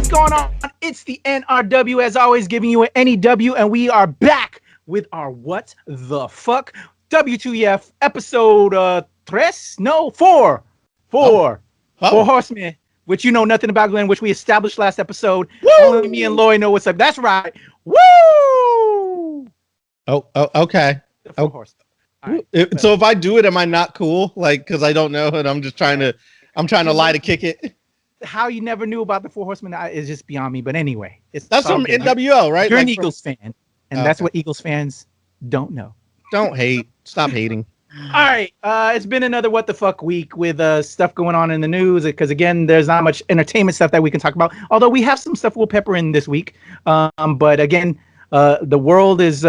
going on? It's the NRW, as always, giving you an NEW, and we are back with our What the Fuck W2F episode 4. Four Horsemen, which you know nothing about, Glenn, which we established last episode. Woo! Only me and Lloyd know what's up. That's right. Woo! Okay. The Four Horsemen. Right. So if I do it, am I not cool? Like, because I don't know, and I'm trying to lie to kick it. How you never knew about the Four Horsemen is just beyond me. But anyway, that's from NWO, right? You're an Eagles fan, and that's what Eagles fans don't know. Don't hate. Stop hating. All right, it's been another What the Fuck week with stuff going on in the news, because again, there's not much entertainment stuff that we can talk about, although we have some stuff we'll pepper in this week. But again, the world is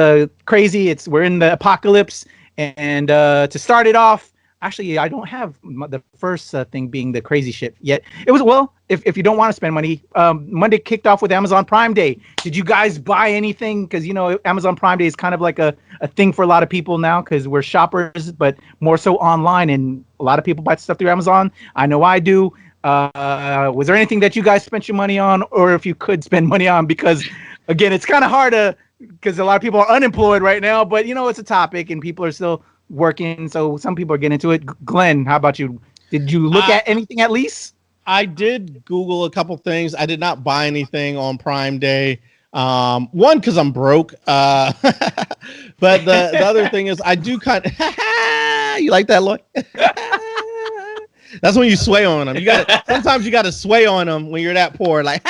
crazy. We're in the apocalypse, and to start it off, actually, I don't have the first thing being the crazy shit yet. It was, well, if you don't want to spend money, Monday kicked off with Amazon Prime Day. Did you guys buy anything? Because, you know, Amazon Prime Day is kind of like a thing for a lot of people now, because we're shoppers, but more so online, and a lot of people buy stuff through Amazon. I know I do. Was there anything that you guys spent your money on, or if you could spend money on? Because, again, it's kind of hard because a lot of people are unemployed right now, but, you know, it's a topic, and people are still working, so some people are getting into it. Glenn, how about you? Did you look at anything at least? I did Google a couple things. I did not buy anything on Prime Day. One, because I'm broke. But the other thing is, I do kind of you like that, Lloyd? That's when you sway on them. Sometimes you gotta sway on them when you're that poor, like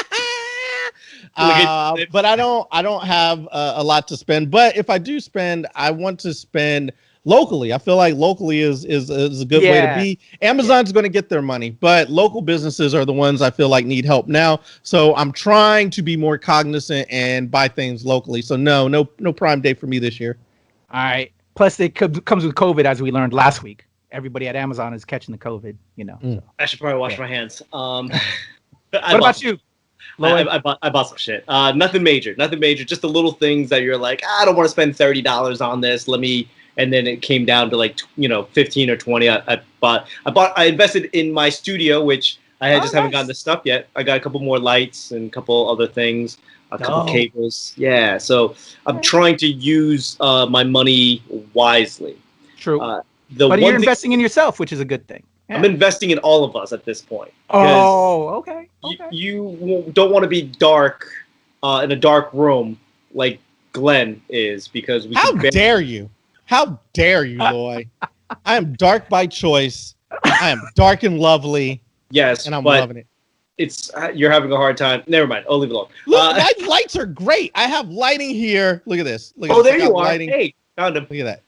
but I don't have a lot to spend. But if I do spend, I want to spend locally. I feel like locally is a good way to be. Amazon's going to get their money, but local businesses are the ones I feel like need help now. So I'm trying to be more cognizant and buy things locally. So no Prime Day for me this year. All right. Plus, it comes with COVID, as we learned last week. Everybody at Amazon is catching the COVID. You know. So. I should probably wash my hands. What about you? I bought some shit. Nothing major. Just the little things that you're like, I don't want to spend $30 on this. And then it came down to like 15 or 20. I invested in my studio, which I haven't gotten the stuff yet. I got a couple more lights and a couple other things, a couple cables. Yeah, so I'm trying to use my money wisely. True. But you're investing in yourself, which is a good thing. Yeah. I'm investing in all of us at this point. Oh, okay. You don't want to be dark in a dark room like Glenn is, because we. How dare you? How dare you, Lloyd? I am dark by choice. I am dark and lovely. Yes, and I'm loving it. It's you're having a hard time. Never mind. I'll leave it alone. Look, my lights are great. I have lighting here. Look at this. There you are. Lighting. Hey, found him. Look at that.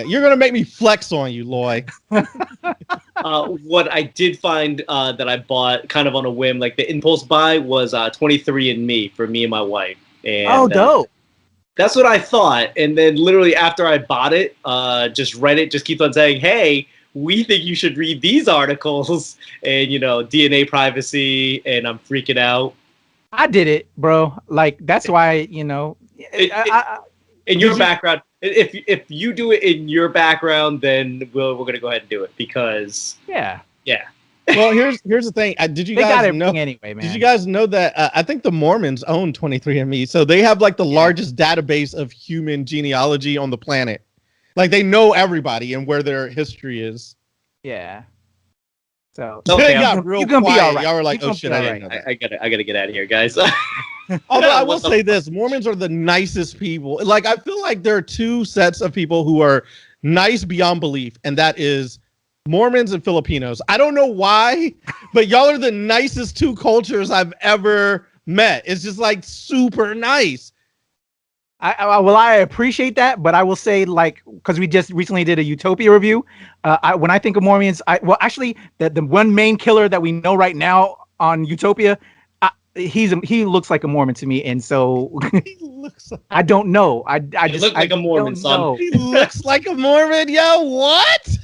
You're gonna make me flex on you, Lloyd. What I did find that I bought kind of on a whim, like the impulse buy, was 23andMe for me and my wife. And, dope. That's what I thought, and then literally after I bought it, just Reddit just keeps on saying, "Hey, we think you should read these articles," and DNA privacy, and I'm freaking out. I did it, bro. Like that's why in your background. If you do it in your background, then we're gonna go ahead and do it because yeah. Well, here's the thing. Did you guys know? Anyway, man. Did you guys know that I think the Mormons own 23andMe? So they have like the largest database of human genealogy on the planet. Like they know everybody and where their history is. Yeah. So okay, you're gonna be all right. Y'all were like, "Oh shit, I didn't know that." I gotta get out of here, guys. Although I will say this, Mormons are the nicest people. Like I feel like there are two sets of people who are nice beyond belief, and that is Mormons and Filipinos. I don't know why, but y'all are the nicest two cultures I've ever met. It's just like super nice. I appreciate that, but I will say, like, because we just recently did a Utopia review. When I think of Mormons, actually, the one main killer that we know right now on Utopia, he looks like a Mormon to me, and so I don't know. I just look like a Mormon, son. He looks like a Mormon, yo. What?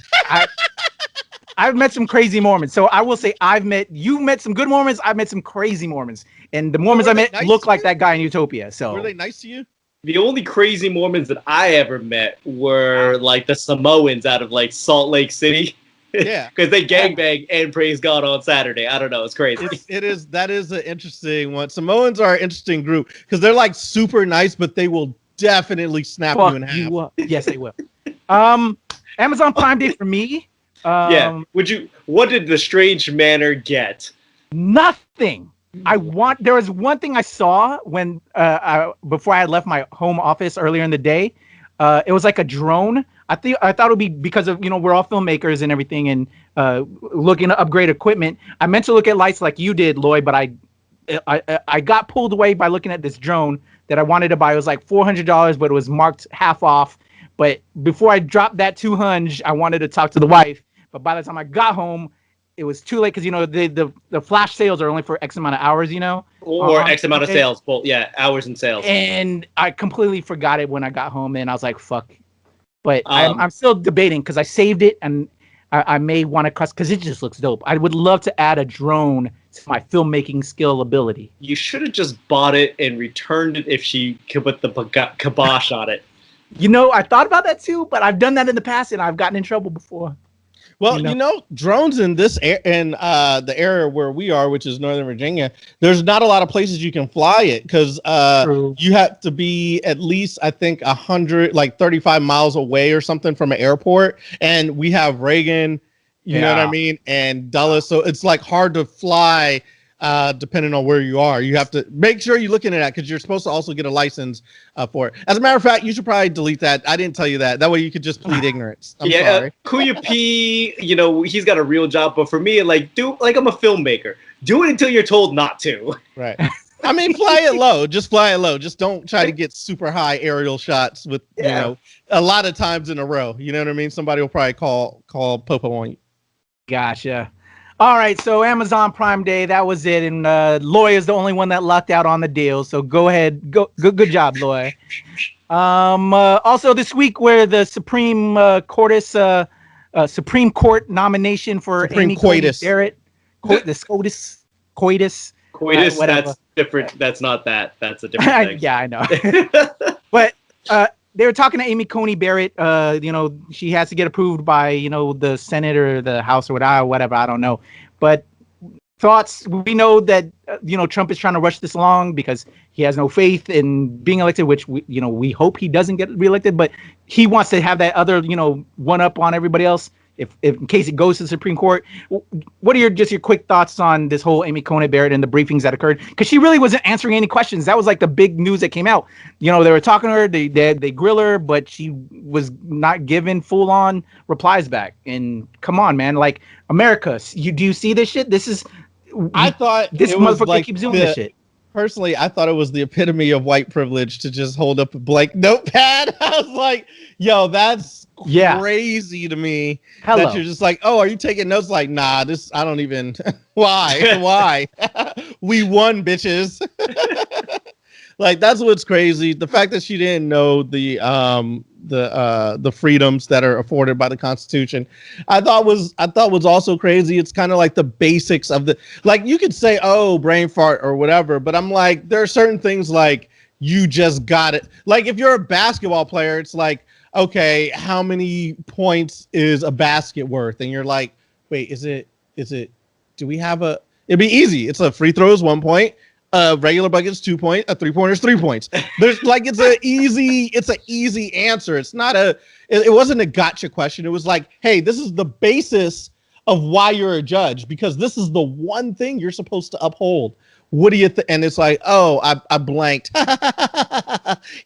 I've met some crazy Mormons, so I will say you've met some good Mormons. I've met some crazy Mormons, and the Mormons I met look like that guy in Utopia. So were they nice to you? The only crazy Mormons that I ever met were like the Samoans out of like Salt Lake City. Yeah, because they gangbang and praise God on Saturday. I don't know, it's crazy. That is an interesting one. Samoans are an interesting group because they're like super nice, but they will definitely snap you in half. Yes, they will. Amazon Prime Day for me. Yeah. What did the strange manner get? Nothing. There was one thing I saw when before I had left my home office earlier in the day. It was like a drone. I thought it would be because of, we're all filmmakers and everything, and looking to upgrade equipment. I meant to look at lights like you did, Lloyd, but I got pulled away by looking at this drone that I wanted to buy. It was like $400, but it was marked half off. But before I dropped that $200, I wanted to talk to the wife. But by the time I got home, it was too late because the flash sales are only for X amount of hours, or X amount of sales. Well, yeah, hours and sales. And I completely forgot it when I got home, and I was like, "Fuck." But I'm still debating because I saved it, and I may want to cuss because it just looks dope. I would love to add a drone to my filmmaking skill ability. You should have just bought it and returned it if she could put the kibosh on it. I thought about that too, but I've done that in the past, and I've gotten in trouble before. Well, drones in the area where we are, which is Northern Virginia, there's not a lot of places you can fly it because you have to be at least, I think, 35 miles away or something from an airport. And we have Reagan, you know what I mean, and Dulles. So it's like hard to fly depending on where you are. You have to make sure you're looking at that because you're supposed to also get a license for it. As a matter of fact, you should probably delete that. I didn't tell you that. That way you could just plead ignorance. I'm sorry. Kuya P, he's got a real job, but for me, I'm a filmmaker. Do it until you're told not to. Right. I mean, fly it low. Just fly it low. Just don't try to get super high aerial shots with, a lot of times in a row. You know what I mean? Somebody will probably call Popo on you. Gotcha. All right, so Amazon Prime Day, that was it, and Loy is the only one that lucked out on the deal. So go ahead, good job, Loy. Also, this week, where the Supreme Court nomination for Amy Coney Barrett, the SCOTUS, coitus, that's different. That's not that. That's a different thing. Yeah, I know. But they were talking to Amy Coney Barrett. She has to get approved by, the Senate or the House or whatever. I don't know. But thoughts, we know that, Trump is trying to rush this along because he has no faith in being elected, which, we hope he doesn't get reelected. But he wants to have that other, one up on everybody else if in case it goes to the Supreme Court. What are your quick thoughts on this whole Amy Coney Barrett and the briefings that occurred? Because she really wasn't answering any questions. That was like the big news that came out. They were talking to her, they grill her, but she was not giving full on replies back. And come on, man, like America, do you see this shit? This is, I thought this motherfucker keeps doing this shit. Personally, I thought it was the epitome of white privilege to just hold up a blank notepad. I was like, yo, that's crazy to me. That you're just like, oh, are you taking notes? Like, nah, I don't even, why? We won, bitches. Like, that's what's crazy. The fact that she didn't know the freedoms that are afforded by the Constitution, I thought was also crazy. It's kind of like the basics of like, you could say, oh, brain fart or whatever, but I'm like, there are certain things like you just got it. Like, if you're a basketball player, it's like, okay, how many points is a basket worth? And you're like, wait, do we have it'd be easy. It's a free throw is 1 point. A regular bucket is 2 points. A 3-pointer is 3 points. There's like, it's an easy answer. It's not it wasn't a gotcha question. It was like, hey, this is the basis of why you're a judge, because this is the one thing you're supposed to uphold. What do you think? And it's like, oh, I blanked.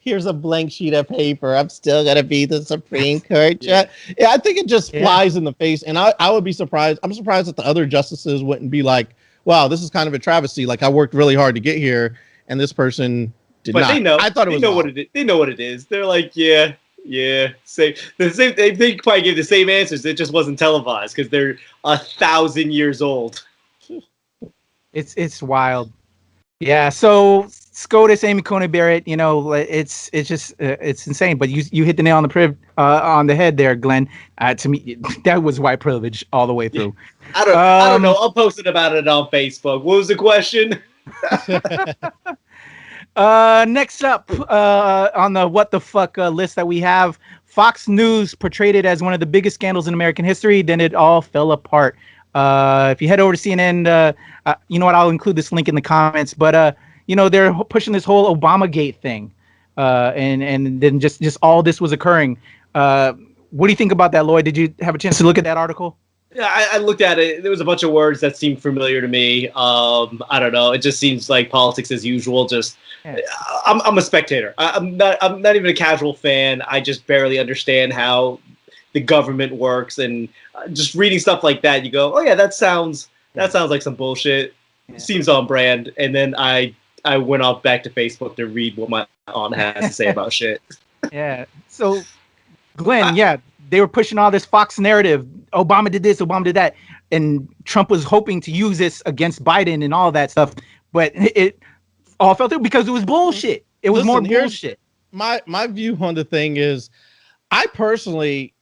Here's a blank sheet of paper. I'm still going to be the Supreme Court judge. Yeah, I think it just flies in the face. And I would be surprised. I'm surprised that the other justices wouldn't be like, wow, this is kind of a travesty. Like, I worked really hard to get here, and this person did not. But they know. I thought they know what it is. They know what it is. They're like, yeah. Same. They probably gave the same answers. It just wasn't televised because they're 1,000 years old. It's wild. Yeah. So SCOTUS, Amy Coney Barrett, it's just it's insane. But you hit the nail on the head there, Glenn. To me, that was white privilege all the way through. I don't know. I'll post it about it on Facebook. What was the question? Next up on the what the fuck list that we have Fox News portrayed it as one of the biggest scandals in American history. Then it all fell apart. If you head over to CNN, you know what? I'll include this link in the comments. But they're pushing this whole Obamagate thing, and then just all this was occurring. What do you think about that, Lloyd? Did you have a chance to look at that article? Yeah, I looked at it. There was a bunch of words that seemed familiar to me. I don't know. It just seems like politics as usual. I'm a spectator. I'm not even a casual fan. I just barely understand how the government works, and just reading stuff like that, you go, oh yeah, that sounds like some bullshit. Yeah. Seems on brand. And then I went off back to Facebook to read what my aunt had to say about shit. Yeah. So, Glenn, they were pushing all this Fox narrative. Obama did this, Obama did that. And Trump was hoping to use this against Biden and all that stuff. But it all fell through because it was bullshit. It was more bullshit. My view on the thing is, I personally,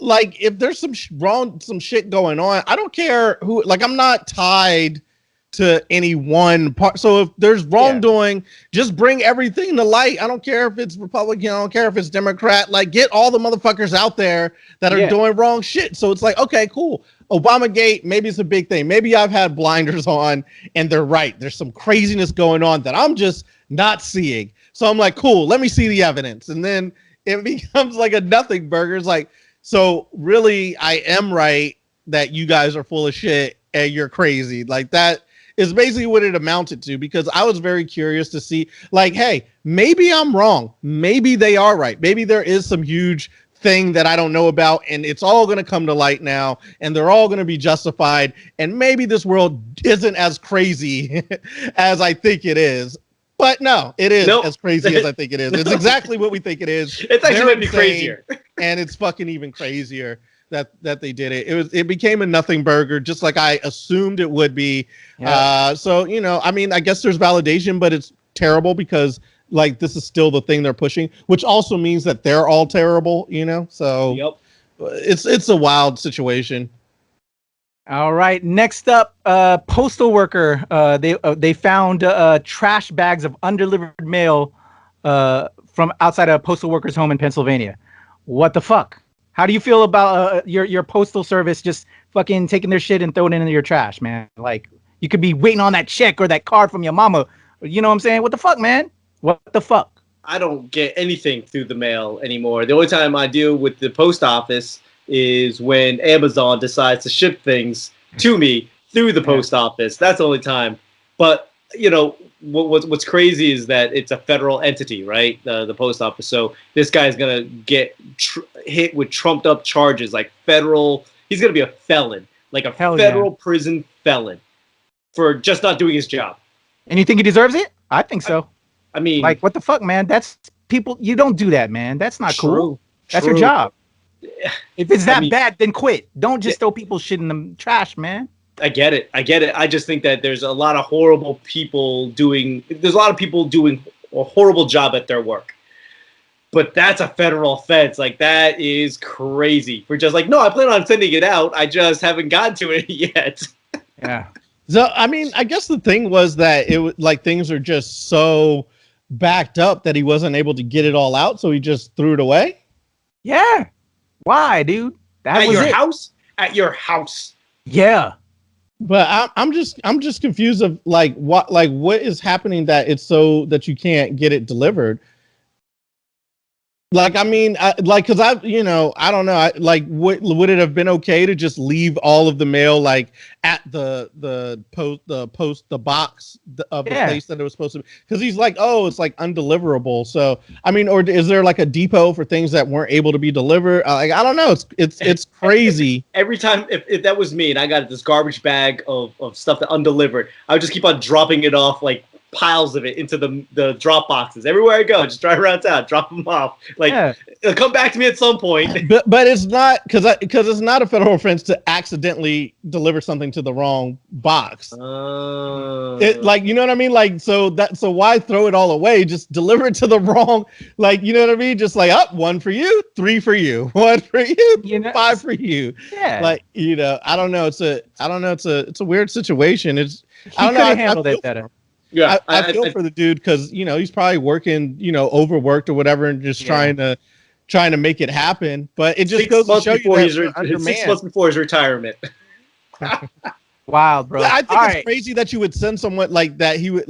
like, if there's some shit going on, I don't care who, like, I'm not tied to any one part. So if there's wrongdoing, just bring everything to light. I don't care if it's Republican, I don't care if it's Democrat, like, get all the motherfuckers out there that are doing wrong shit. So it's like, okay, cool. Obamagate, maybe it's a big thing. Maybe I've had blinders on and they're right. There's some craziness going on that I'm just not seeing. So I'm like, cool, let me see the evidence. And then it becomes like a nothing burger. It's like, so really I am right that you guys are full of shit and you're crazy. Like, that is basically what it amounted to, because I was very curious to see, like, hey, maybe I'm wrong. Maybe they are right. Maybe there is some huge thing that I don't know about, and it's all going to come to light now, and they're all going to be justified, and maybe this world isn't as crazy as I think it is. But no, it is as crazy as I think it is. It's exactly what we think it is. It's actually going to be crazier. And it's fucking even crazier that they did it. It became a nothing burger, just like I assumed it would be. Yeah. So, I mean, I guess there's validation, but it's terrible because, like, this is still the thing they're pushing, which also means that they're all terrible, So it's a wild situation. All right. Next up, postal worker. They found trash bags of undelivered mail from outside a postal worker's home in Pennsylvania. What the fuck? How do you feel about your postal service just fucking taking their shit and throwing it into your trash, man? Like, you could be waiting on that check or that card from your mama. You know what I'm saying? What the fuck, man? What the fuck? I don't get anything through the mail anymore. The only time I deal with the post office is when Amazon decides to ship things to me through the post office. That's the only time. But, what's crazy is that it's a federal entity, right? The post office. So this guy's going to get hit with trumped up charges, like federal. He's going to be a felon, like a federal prison felon for just not doing his job. And you think he deserves it? I think so. I mean, like, what the fuck, man? That's people. You don't do that, man. That's not cool. That's your job. If it's that bad, then quit. Don't just throw people's shit in the trash, man. I get it. I just think that there's a lot of horrible people doing a horrible job at their work. But that's a federal offense. Like, that is crazy. We're just like, no, I plan on sending it out. I just haven't gotten to it yet. Yeah. So, I mean, I guess the thing was that it was like things are just so backed up that he wasn't able to get it all out. So he just threw it away. Yeah. Why, dude? At your house. Yeah. But I'm just confused of what is happening that it's so that you can't get it delivered. Like, I mean, because I don't know. Would it have been okay to just leave all of the mail like at the box of the place that it was supposed to be? Because he's like, oh, it's like undeliverable. So I mean, or is there like a depot for things that weren't able to be delivered? Like, I don't know. It's crazy. Every time, if that was me and I got this garbage bag of stuff that undelivered, I would just keep on dropping it off, like piles of it into the drop boxes everywhere I go. Just drive around town, drop them off. Like, it'll come back to me at some point. But it's not because it's not a federal offense to accidentally deliver something to the wrong box. Like, you know what I mean? Like, so why throw it all away? Just deliver it to the wrong. Like, you know what I mean? Just like, one for you, 3 for you, 1 for you, 5 for you. Yeah. Like, I don't know. It's a weird situation. I don't know. I handled it better. Yeah, I feel for the dude because he's probably working, overworked or whatever, and just trying to trying to make it happen. But it just goes to show you that we're 6 months before his retirement. Wow, bro. I think it's crazy that you would send someone like that. He would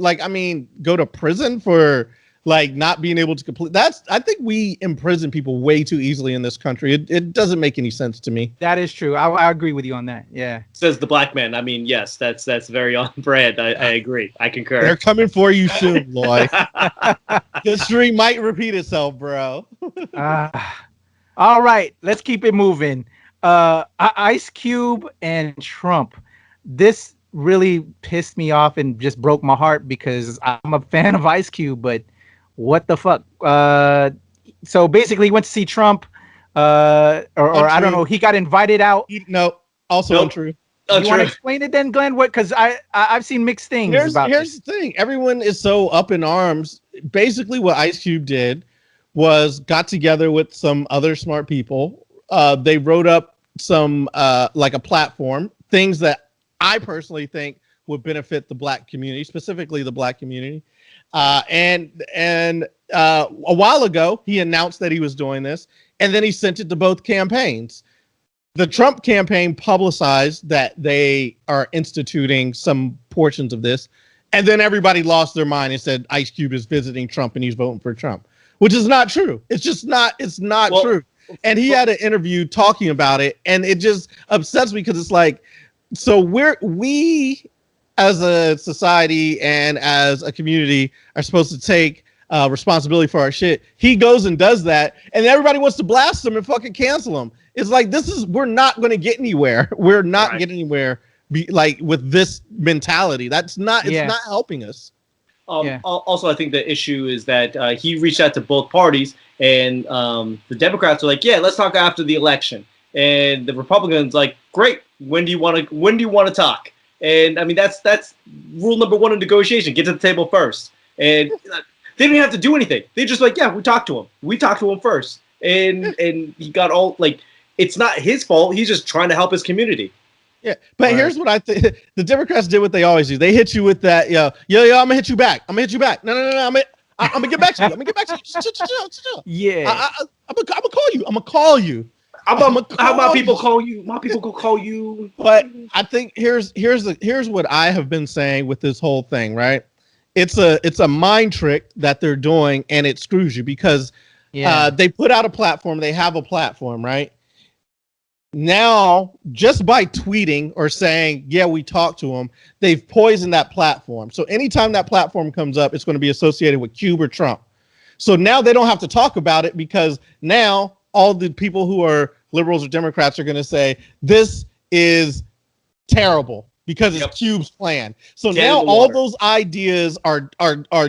go to prison for not being able to complete. I think we imprison people way too easily in this country. It doesn't make any sense to me. That is true. I agree with you on that. Yeah. Says the black man. I mean, yes, that's very on brand. I agree. I concur. They're coming for you soon, Lloyd. History might repeat itself, bro. All right, let's keep it moving. Ice Cube and Trump. This really pissed me off and just broke my heart because I'm a fan of Ice Cube, but what the fuck? So basically, he went to see Trump, or I don't know. He got invited out. Untrue. You want to explain it then, Glenn? What? Because I've seen mixed things about this. Here's the thing. Everyone is so up in arms. Basically, what Ice Cube did was got together with some other smart people. They wrote up some like a platform, things that I personally think would benefit the black community, specifically the black community. And a while ago, he announced that he was doing this, and then he sent it to both campaigns. The Trump campaign publicized that they are instituting some portions of this, and then everybody lost their mind and said Ice Cube is visiting Trump and he's voting for Trump, which is not true. It's just not. It's not true. And he had an interview talking about it, and it just upsets me because it's like, so we as a society and as a community are supposed to take responsibility for our shit. He goes and does that, and everybody wants to blast him and fucking cancel him. It's like, we're not going to get anywhere. We're not getting anywhere with this mentality. It's not helping us. Also, I think the issue is that he reached out to both parties, and the Democrats are like, "Yeah, let's talk after the election," and the Republicans like, "Great, when do you want to talk?" And I mean, that's rule number one in negotiation: get to the table first. And they didn't have to do anything. They just like, "Yeah, we talked to him. We talked to him first," and he got all like, it's not his fault. He's just trying to help his community. Yeah, but here's what I think: the Democrats did what they always do. They hit you with that, yo, I'm gonna hit you back. I'm gonna hit you back. No, I'm gonna get back to you. I'm gonna get back to you. Chill. Yeah, I'm gonna call you. I'm gonna call you. How about people call you? My people go call you. But I think here's what I have been saying with this whole thing. Right? It's a mind trick that they're doing, and it screws you because they put out a platform. They have a platform, right? Now, just by tweeting or saying, yeah, we talked to him, they've poisoned that platform. So anytime that platform comes up, it's going to be associated with Cube or Trump. So now they don't have to talk about it because now all the people who are liberals or Democrats are going to say, this is terrible because it's Cube's plan. So now all those ideas are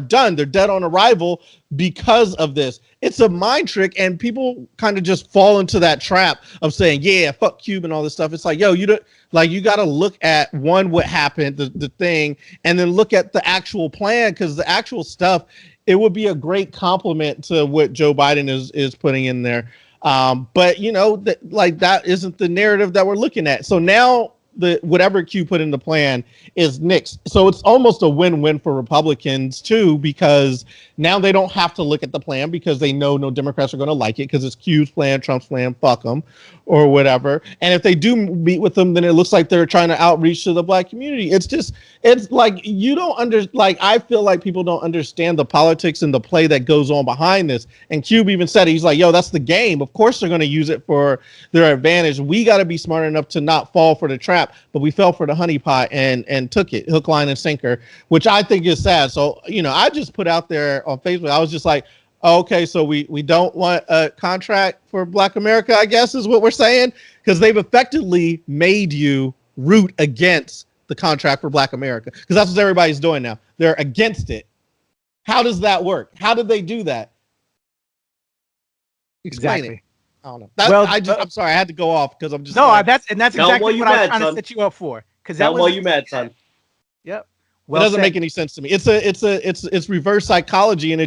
done. They're dead on arrival because of this. It's a mind trick, and people kind of just fall into that trap of saying, yeah, fuck Cube and all this stuff. It's like, yo, you got to look at what happened, the thing, and then look at the actual plan, because the actual stuff, it would be a great compliment to what Joe Biden is putting in there. But that isn't the narrative that we're looking at. So now whatever Q put in the plan is nixed. So it's almost a win-win for Republicans too, because now they don't have to look at the plan because they know no Democrats are going to like it because it's Q's plan, Trump's plan, fuck them or whatever. And if they do meet with them, then it looks like they're trying to outreach to the black community. It's like, I feel like people don't understand the politics and the play that goes on behind this. And Cube even said it. He's like, yo, that's the game. Of course they're going to use it for their advantage. We got to be smart enough to not fall for the trap, but we fell for the honeypot and took it hook, line, and sinker, which I think is sad. So, I just put out there on Facebook, I was just like, okay, so we don't want a contract for Black America, I guess is what we're saying, because they've effectively made you root against the contract for Black America, because that's what everybody's doing now. They're against it. How does that work? How did they do that? Explain it. I don't know. I'm sorry, I had to go off because I'm just that's exactly what I was trying to set you up for. Because that was you mad, son. Yep. Well, it doesn't make any sense to me. It's reverse psychology, and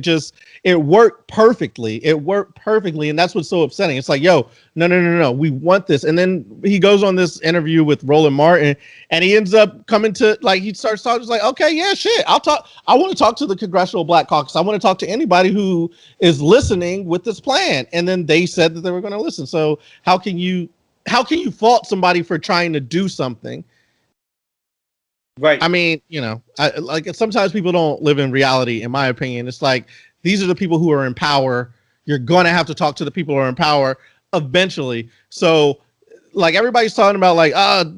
it worked perfectly. It worked perfectly, and that's what's so upsetting. It's like, yo, no, we want this, and then he goes on this interview with Roland Martin, and he ends up coming to he starts talking. It's like, okay, yeah, shit, I'll talk. I want to talk to the Congressional Black Caucus. I want to talk to anybody who is listening with this plan. And then they said that they were going to listen. So how can you fault somebody for trying to do something? Right. I mean, sometimes people don't live in reality, in my opinion. It's like, these are the people who are in power. You're going to have to talk to the people who are in power eventually. So everybody's talking about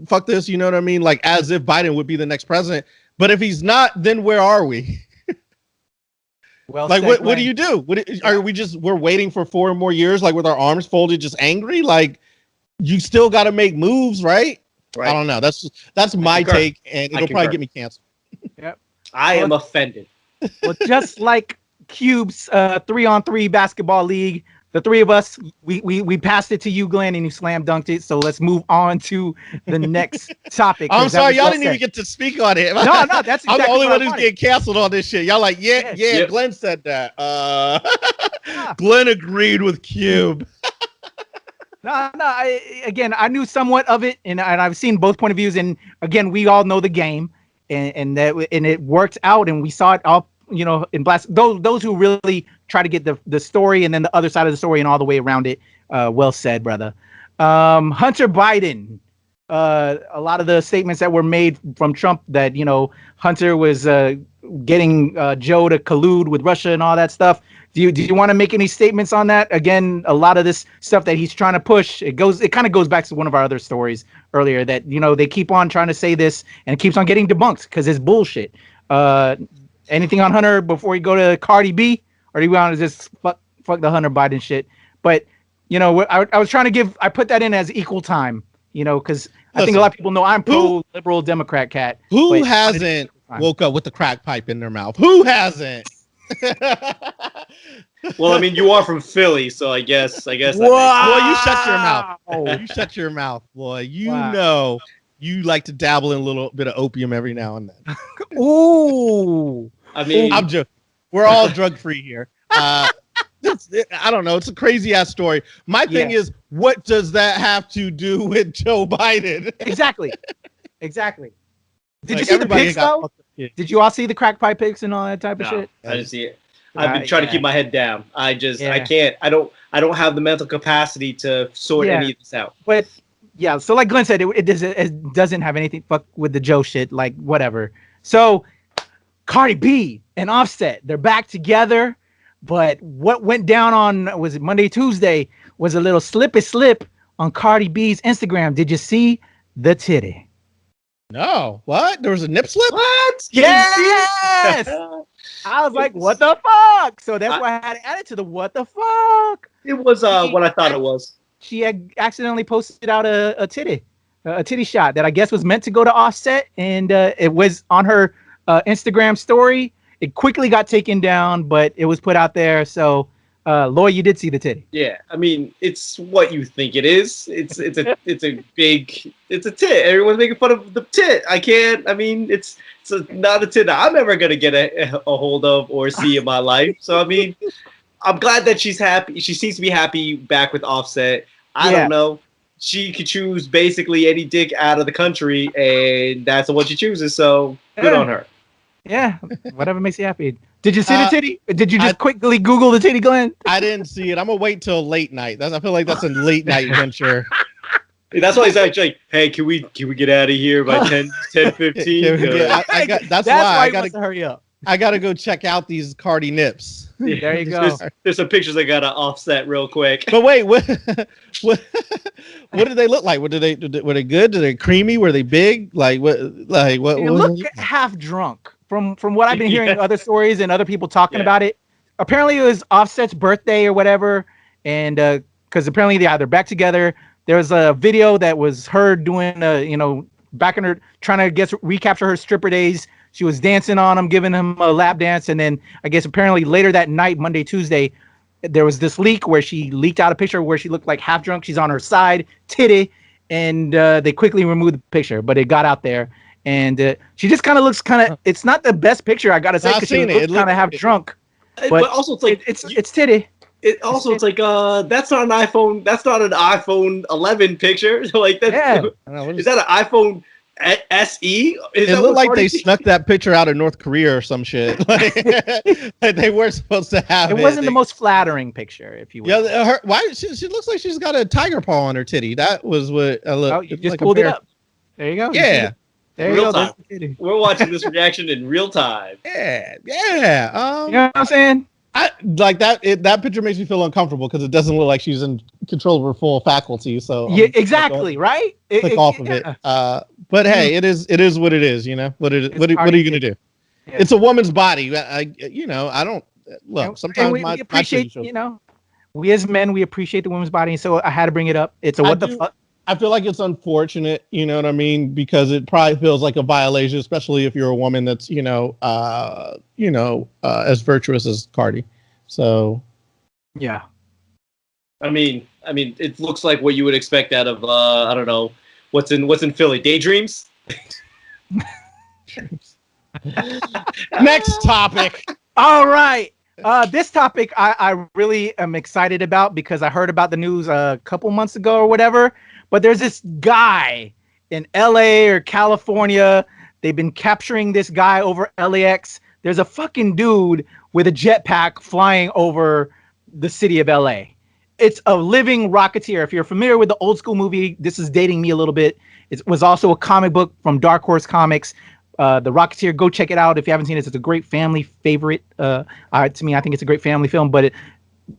fuck this, you know what I mean? As if Biden would be the next president. But if he's not, then where are we? Well, what do you do? We're waiting for 4 more years, with our arms folded, just angry? You still got to make moves, right? I don't know. That's my take, and it'll probably get me canceled. Yep. I am offended. Well, just like Cube's 3-on-3 basketball league, the three of us, we passed it to you, Glenn, and you slam dunked it. So let's move on to the next topic. I'm sorry, y'all didn't even get to speak on it. No, that's exactly I'm the only one who's wanted. getting canceled on this shit. Y'all Yep. Glenn said that. Glenn agreed with Cube. No. I knew somewhat of it, and I've seen both point of views. And again, we all know the game, and it worked out, and we saw it all. In blast those who really try to get the story and then the other side of the story and all the way around it. Well said, brother. Hunter Biden. A lot of the statements that were made from Trump that Hunter was getting Joe to collude with Russia and all that stuff. Do you want to make any statements on that? Again, a lot of this stuff that he's trying to push, it kind of goes back to one of our other stories earlier that, they keep on trying to say this and it keeps on getting debunked because it's bullshit. Anything on Hunter before we go to Cardi B, or do you want to just fuck the Hunter Biden shit? But, I was trying to I put that in as equal time, because I think a lot of people know I'm pro-liberal Democrat cat. Who hasn't woke up with the crack pipe in their mouth? Who hasn't? Well, I mean, you are from Philly, so I guess. Boy, you shut your mouth. You shut your mouth, boy. Know you like to dabble in a little bit of opium every now and then. Ooh. I mean, I'm joking. We're all drug free here. I don't know. It's a crazy ass story. My thing is, what does that have to do with Joe Biden? Exactly. Did you see the pics though? Did you all see the crack pipe pics and all that type of shit? I didn't see it. I've been trying to keep my head down. I can't. I don't have the mental capacity to sort any of this out. But yeah, so like Glenn said, it doesn't have anything fuck with the Joe shit, whatever. So Cardi B and Offset, they're back together. But what went down on, was it Monday, Tuesday, was a little slip on Cardi B's Instagram. Did you see the titty? No. What? There was a nip slip? What? Yes! I was like, what the fuck? So that's why I had to add it to the what the fuck. It was what I thought it was. She had accidentally posted out a titty shot that I guess was meant to go to Offset, and it was on her Instagram story. It quickly got taken down, but it was put out there. So, Lloyd, you did see the titty. Yeah, I mean, it's what you think it is. It's a tit. Everyone's making fun of the tit. It's not a tit that I'm ever gonna get a hold of or see in my life. So, I mean, I'm glad that she's happy. She seems to be happy back with Offset. I don't know. She could choose basically any dick out of the country, and that's what she chooses. So, good on her. Yeah, whatever makes you happy. Did you see the titty? Did you just quickly Google the titty, Glenn? I didn't see it. I'm gonna wait till late night. I feel like that's a late night venture. That's why he's actually like, hey, can we get out of here by 10:15? That's why I gotta hurry up. I gotta go check out these Cardi nips. There you go. There's some pictures I gotta offset real quick. But wait, what did they look like? Were they good? Were they creamy? Were they big? What? They look half drunk. From what I've been hearing other stories and other people talking about it. Apparently it was Offset's birthday or whatever, and because apparently they're back together. There was a video that was her doing back in her trying to recapture her stripper days. She was dancing on him, giving him a lap dance, and then I guess apparently later that night, Monday, Tuesday, there was this leak where she leaked out a picture where she looked like half drunk. She's on her side, titty, and they quickly removed the picture, but it got out there. and she just kind of looks it's not the best picture, I gotta say, because she looks kind of half drunk. But also it's like it's titty. It's like that's not an iPhone. That's not an iPhone 11 picture. Like that. Yeah. Is that an iPhone SE? It looked like they snuck that picture out of North Korea or some shit. Like they weren't supposed to have it. It wasn't the most flattering picture, if you will. Yeah, she looks like she's got a tiger paw on her titty. That was what you just pulled it up. There you go. Yeah. There you real go. Time. We're watching this reaction in real time. Yeah. You know what I'm saying? I like that. That picture makes me feel uncomfortable because it doesn't look like she's in control of her full faculty. So yeah, exactly, right? Click off of it. But hey, it is what it is. You know what are you gonna do? Yeah. It's a woman's body. I don't look. Sometimes we appreciate. We as men, we appreciate the woman's body, so I had to bring it up. It's what the fuck. I feel like it's unfortunate, you know what I mean, because it probably feels like a violation, especially if you're a woman that's, as virtuous as Cardi. So, yeah. I mean, it looks like what you would expect out of I don't know what's in Philly. Daydreams. Next topic. All right. This topic I really am excited about because I heard about the news a couple months ago or whatever. But there's this guy in LA or California. They've been capturing this guy over LAX. There's a fucking dude with a jetpack flying over the city of LA. It's a living rocketeer. If you're familiar with the old school movie, this is dating me a little bit. It was also a comic book from Dark Horse Comics. The Rocketeer, go check it out if you haven't seen it. It's a great family favorite. To me, I think it's a great family film. But a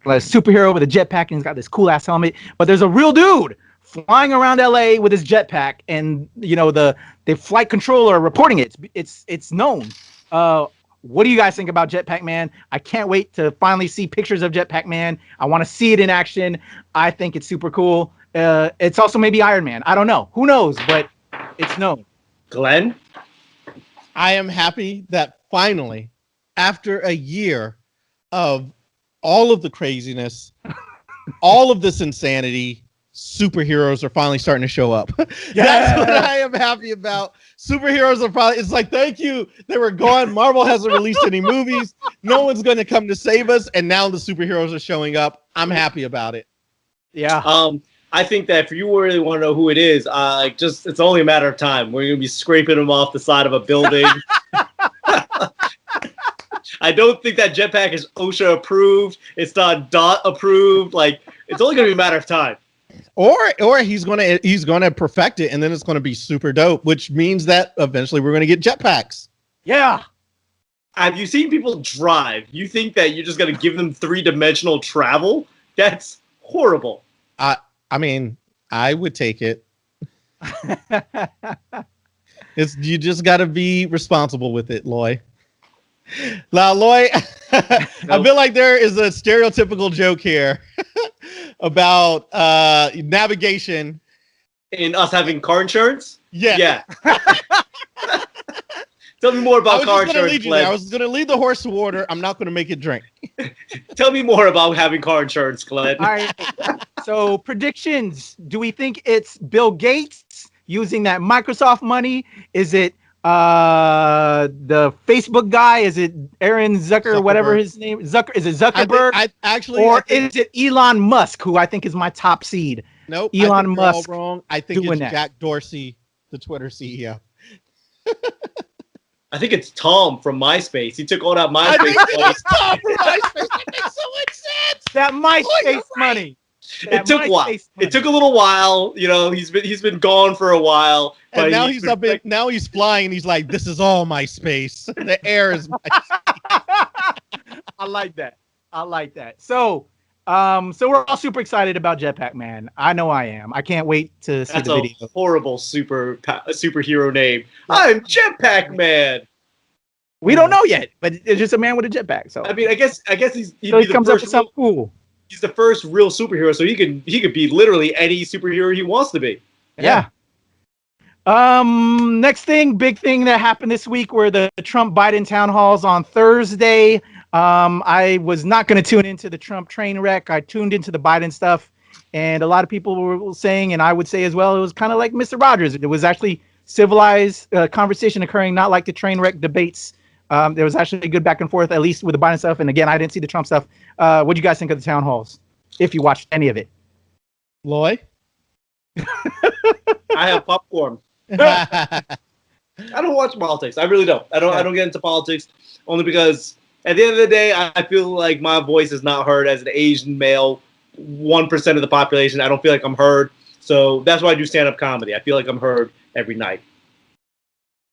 superhero with a jetpack and he's got this cool ass helmet. But there's a real dude flying around LA with his jetpack, and the flight controller reporting it. It's known. What do you guys think about Jetpack Man? I can't wait to finally see pictures of Jetpack Man. I want to see it in action. I think it's super cool. It's also maybe Iron Man. I don't know. Who knows? But it's known. Glenn? I am happy that finally, after a year of all of the craziness, all of this insanity, superheroes are finally starting to show up. That's what I am happy about. Superheroes are finally, it's like, thank you. They were gone. Marvel hasn't released any movies. No one's going to come to save us. And now the superheroes are showing up. I'm happy about it. Yeah. I think that if you really want to know who it is, it's only a matter of time. We're going to be scraping them off the side of a building. I don't think that jetpack is OSHA approved. It's not DOT approved. Like, it's only going to be a matter of time. Or he's gonna perfect it, and then it's gonna be super dope, which means that eventually we're gonna get jetpacks. Yeah. Have you seen people drive? You think that you're just gonna give them 3-dimensional travel? That's horrible. I mean, I would take it. You just gotta be responsible with it, Loy. Now, Loy, I feel like there is a stereotypical joke here about navigation. In us having car insurance? Yeah. Tell me more about car insurance. I was going to lead the horse to water. I'm not going to make it drink. Tell me more about having car insurance, Glenn. All right. So predictions. Do we think it's Bill Gates using that Microsoft money? Is it the Facebook guy? Is it Aaron Zucker, whatever his name is? Is it Zuckerberg? Or is it Elon Musk, who I think is my top seed? Nope. Elon Musk. All wrong. I think it's Jack Dorsey, the Twitter CEO. I think it's Tom from MySpace. He took all that MySpace. I think it's Tom from MySpace. That makes so much sense. That MySpace money. It took a while. It took a little while. He's been gone for a while. And now he's up in, now he's flying and he's like, this is all my space. The air is my space. I like that. So we're all super excited about Jetpack Man. I know I am. I can't wait to see the video. That's a horrible superhero name. I'm Jetpack Man. We don't know yet, but it's just a man with a jetpack. So I mean, I guess he comes up with something cool. He's the first real superhero, so he could be literally any superhero he wants to be. Yeah. Next thing, big thing that happened this week were the Trump-Biden town halls on Thursday. I was not going to tune into the Trump train wreck. I tuned into the Biden stuff, and a lot of people were saying, and I would say as well, it was kind of like Mr. Rogers. It was actually civilized conversation occurring, not like the train wreck debates. There was actually a good back and forth, at least with the Biden stuff. And again, I didn't see the Trump stuff. What do you guys think of the town halls, if you watched any of it? Loy? I have popcorn. I don't watch politics. I really don't. I don't get into politics only because at the end of the day, I feel like my voice is not heard as an Asian male, 1% of the population. I don't feel like I'm heard. So that's why I do stand-up comedy. I feel like I'm heard every night.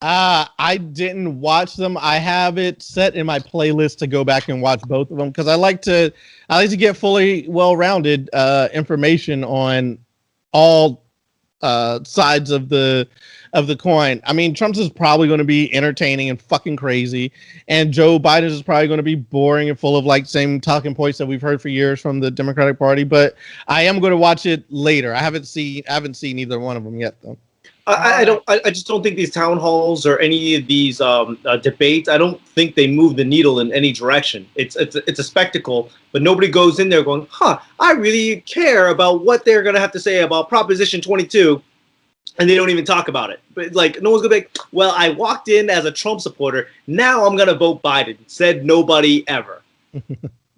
I didn't watch them. I have it set in my playlist to go back and watch both of them because I like to get fully well-rounded information on all sides of the coin. I mean, Trump's is probably going to be entertaining and fucking crazy, and Joe Biden's is probably going to be boring and full of like same talking points that we've heard for years from the Democratic Party. But I am going to watch it later. I haven't seen either one of them yet, though. I just don't think these town halls or any of these debates, I don't think they move the needle in any direction. It's a spectacle, but nobody goes in there going, I really care about what they're going to have to say about Proposition 22, and they don't even talk about it. But like, no one's going to be like, well, I walked in as a Trump supporter, now I'm going to vote Biden. Said nobody ever.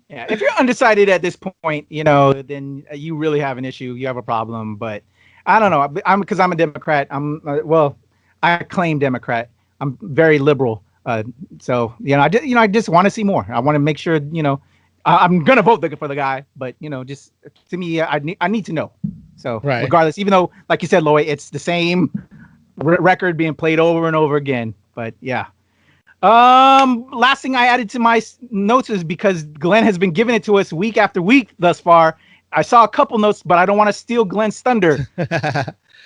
Yeah, if you're undecided at this point, then you really have an issue. You have a problem, but I don't know. Because I'm a Democrat. I claim Democrat. I'm very liberal. So I just want to see more. I want to make sure. I'm gonna vote for the guy, but just to me, I need to know. So regardless, even though, like you said, Loy, it's the same record being played over and over again. But yeah. Last thing I added to my notes is because Glenn has been giving it to us week after week thus far. I saw a couple notes, but I don't want to steal Glenn's thunder.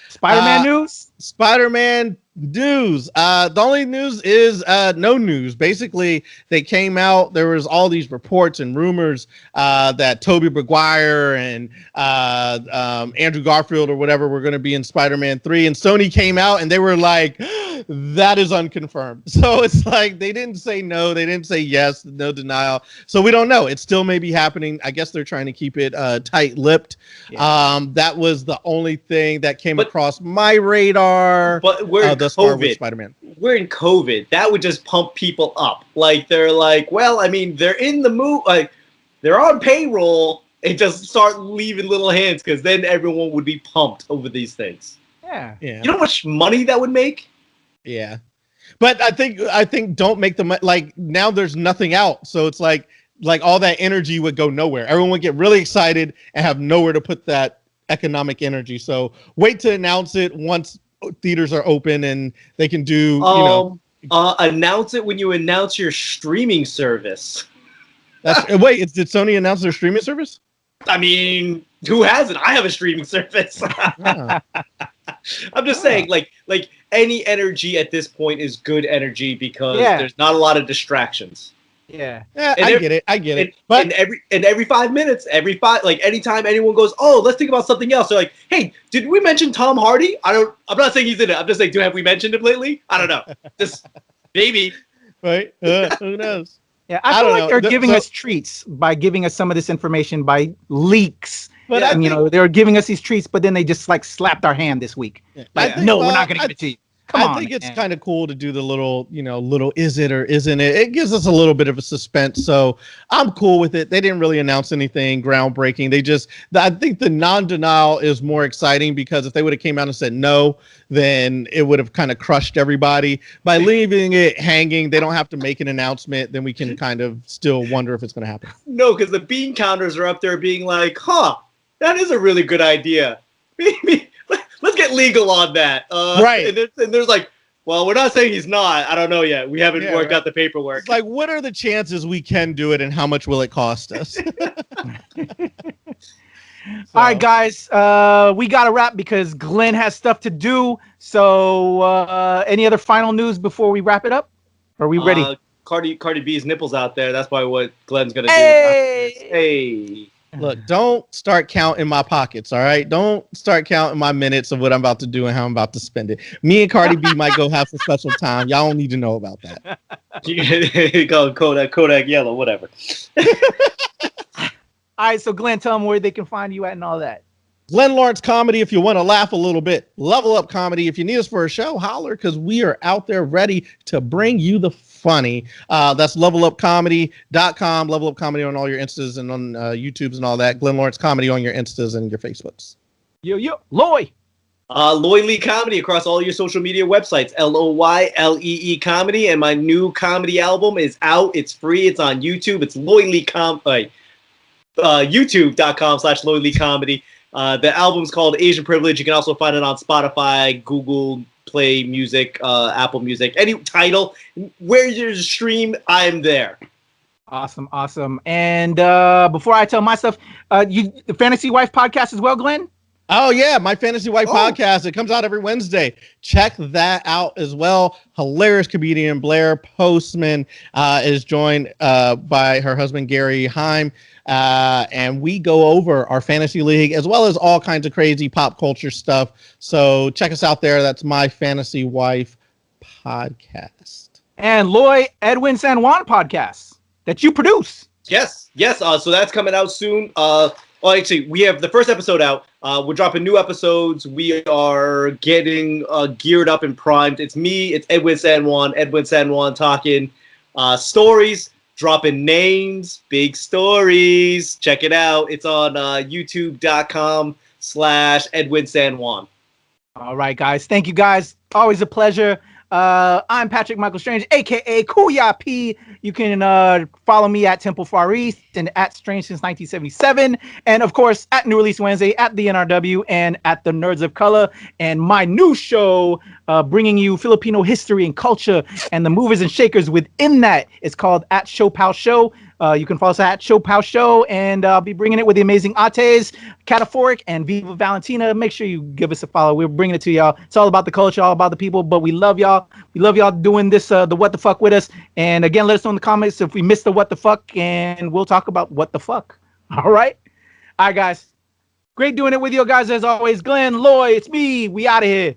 Spider-Man news? Spider-Man news. The only news is no news. Basically, they came out. There was all these reports and rumors that Tobey Maguire and Andrew Garfield or whatever were going to be in Spider-Man 3. And Sony came out and they were like, that is unconfirmed. So it's like they didn't say no. They didn't say yes. No denial. So we don't know. It still may be happening. I guess they're trying to keep it tight-lipped. Yeah. That was the only thing that came across my radar. But we're in COVID. Spider-Man. We're in COVID. That would just pump people up. Like they're like, well, I mean, they're in the move. Like they're on payroll. And just start leaving little hints because then everyone would be pumped over these things. Yeah. You know how much money that would make? Yeah. But I think don't make the like now there's nothing out. So it's like all that energy would go nowhere. Everyone would get really excited and have nowhere to put that economic energy. So wait to announce it once theaters are open and they can do, announce it when you announce your streaming service. Wait, did Sony announce their streaming service? I mean, who hasn't? I have a streaming service. I'm just saying, like any energy at this point is good energy because there's not a lot of distractions. Yeah. I get it. But every 5 minutes, anytime anyone goes, oh, let's think about something else. They're like, hey, did we mention Tom Hardy? I'm not saying he's in it. I'm just saying, have we mentioned him lately? I don't know. Just maybe. Right. Who knows? Yeah, I feel like they're giving us treats by giving us some of this information by leaks. But they're giving us these treats, but then they just like slapped our hand this week. Yeah. Like, we're not going to give it to you. I think it's kind of cool to do the little is it or isn't it? It gives us a little bit of a suspense. So I'm cool with it. They didn't really announce anything groundbreaking. I think the non-denial is more exciting because if they would have came out and said no, then it would have kind of crushed everybody. By leaving it hanging, they don't have to make an announcement. Then we can kind of still wonder if it's going to happen. No, because the bean counters are up there being like, that is a really good idea. Let's get legal on that. Right. And there's like, well, we're not saying he's not. I don't know yet. We haven't worked out the paperwork. It's like, what are the chances we can do it and how much will it cost us? All right, guys. We got to wrap because Glenn has stuff to do. So any other final news before we wrap it up? Are we ready? Cardi B's nipples out there. That's probably what Glenn's going to do. Hey. Look, don't start counting my pockets, all right? Don't start counting my minutes of what I'm about to do and how I'm about to spend it. Me and Cardi B might go have some special time. Y'all don't need to know about that. Go Kodak Yellow, whatever. All right, so Glenn, tell them where they can find you at and all that. Glenn Lawrence Comedy, if you want to laugh a little bit. Level Up Comedy, if you need us for a show, holler, because we are out there ready to bring you the funny. That's levelupcomedy.com. Level Up Comedy on all your Instas and on YouTubes and all that. Glenn Lawrence Comedy on your Instas and your Facebooks. Yo, Loy. Loy Lee Comedy across all your social media websites. LOYLEE Comedy. And my new comedy album is out. It's free. It's on YouTube. It's Loy Lee YouTube.com/Loy Lee Comedy. The album's called Asian Privilege. You can also find it on Spotify, Google Play Music, Apple Music, any title. Where there's a stream, I'm there. Awesome. And before I tell my stuff, the Fantasy Wife podcast as well, Glenn? Oh, yeah, my Fantasy Wife podcast. It comes out every Wednesday. Check that out as well. Hilarious comedian Blair Postman is joined by her husband, Gary Heim. And we go over our fantasy league as well as all kinds of crazy pop culture stuff. So check us out there. That's my Fantasy Wife podcast. And Loy Edwin San Juan podcast that you produce. Yes. So that's coming out soon. Actually, we have the first episode out. We're dropping new episodes. We are getting geared up and primed. It's me. It's Edwin San Juan talking stories. Dropping names, big stories. Check it out. It's on youtube.com/Edwin San Juan. All right, guys. Thank you, guys. Always a pleasure. I'm Patrick Michael Strange, a.k.a. Kuya P. You can follow me at Temple Far East and at Strange since 1977. And, of course, at New Release Wednesday, at the NRW, and at the Nerds of Color. And my new show, bringing you Filipino history and culture and the movers and shakers within that. It's called At Show Pow Show. You can follow us at Show Pow Show, and I'll be bringing it with the amazing Ates, Cataphoric, and Viva Valentina. Make sure you give us a follow. We're bringing it to y'all. It's all about the culture, all about the people, but we love y'all. We love y'all doing this, the What the Fuck with us. And again, let us know in the comments if we missed the What the Fuck, and we'll talk about what the fuck. All right? All right, guys. Great doing it with you guys as always. Glenn, Loy, it's me. We out of here.